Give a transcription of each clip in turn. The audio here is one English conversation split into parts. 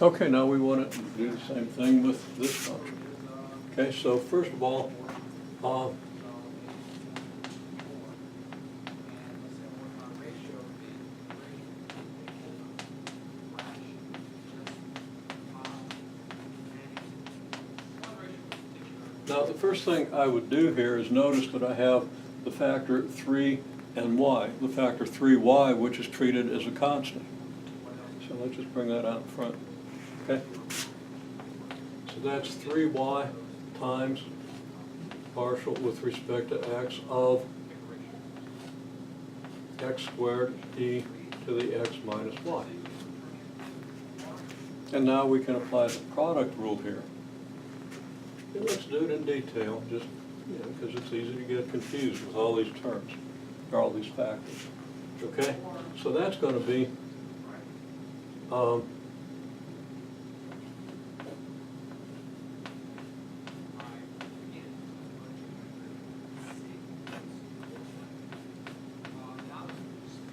Okay, now we want to do the same thing with this function. Okay, so first of all, now the first thing I would do here is notice that I have the factor 3 and y, the factor 3y, which is treated as a constant. So let's just bring that out in front. Okay? So that's 3y times partial with respect to x of x squared e to the x minus y. And now we can apply the product rule here. And let's do it in detail, just because it's easy to get confused with all these terms, or all these factors. Okay? So that's going to be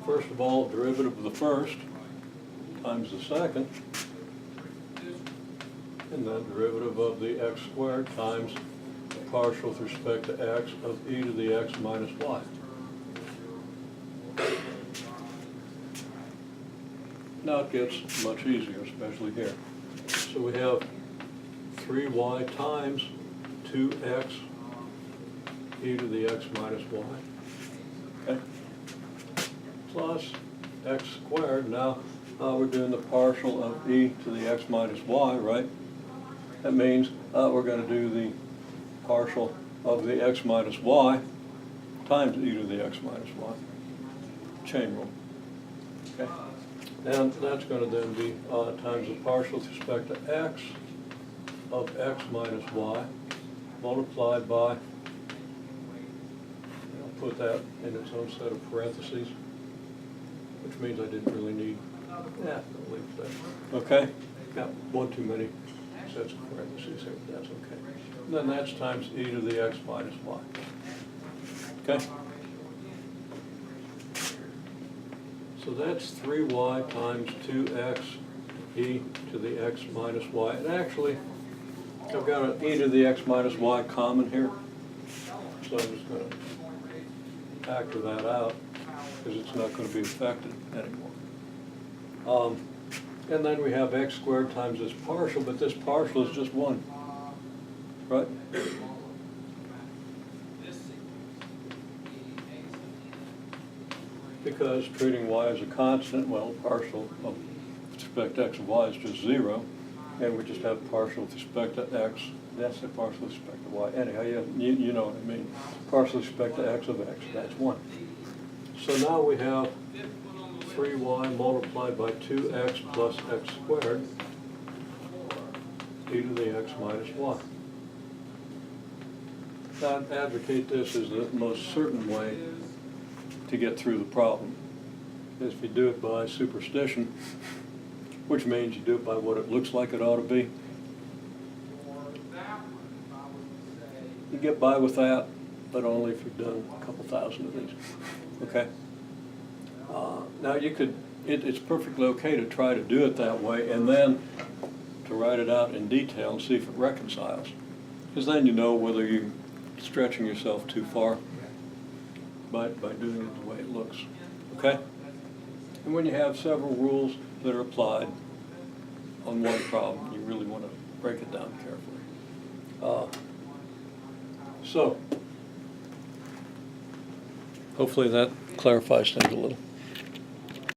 first of all, derivative of the first times the second, and then derivative of the x squared times the partial with respect to x of e to the x minus y. Now it gets much easier, especially here. So we have 3y times 2x e to the x minus y. Okay? Plus x squared. Now we're doing the partial of e to the x minus y, right? That means we're going to do the partial of the x minus y times e to the x minus y. Chain rule. Okay? And that's going to then be times the partial with respect to x of x minus y multiplied by, I'll put that in its own set of parentheses, which means I didn't really need, I'll leave that. Okay? Got one too many sets of parentheses here, but that's okay. And then that's times e to the x minus y. Okay? So that's 3y times 2x e to the x minus y. And actually, I've got an e to the x minus y common here. So I'm just going to factor that out because it's not going to be affected anymore. And then we have x squared times this partial, but this partial is just 1, right? Because treating y as a constant, well, partial of respect to x of y is just 0, and we just have partial with respect to x. That's the partial with respect to y. Anyhow, you know what I mean. Partial with respect to x of x, that's 1. So now we have 3y multiplied by 2x plus x squared e to the x minus y. Now, I advocate this as the most certain way to get through the problem. Is if you do it by superstition, which means you do it by what it looks like it ought to be. You get by with that, but only if you've done a couple thousand of these. Okay? Now you could, it's perfectly okay to try to do it that way and then to write it out in detail and see if it reconciles. Because then you know whether you're stretching yourself too far by doing it the way it looks. Okay? And when you have several rules that are applied on one problem, you really want to break it down carefully. So, hopefully that clarifies things a little.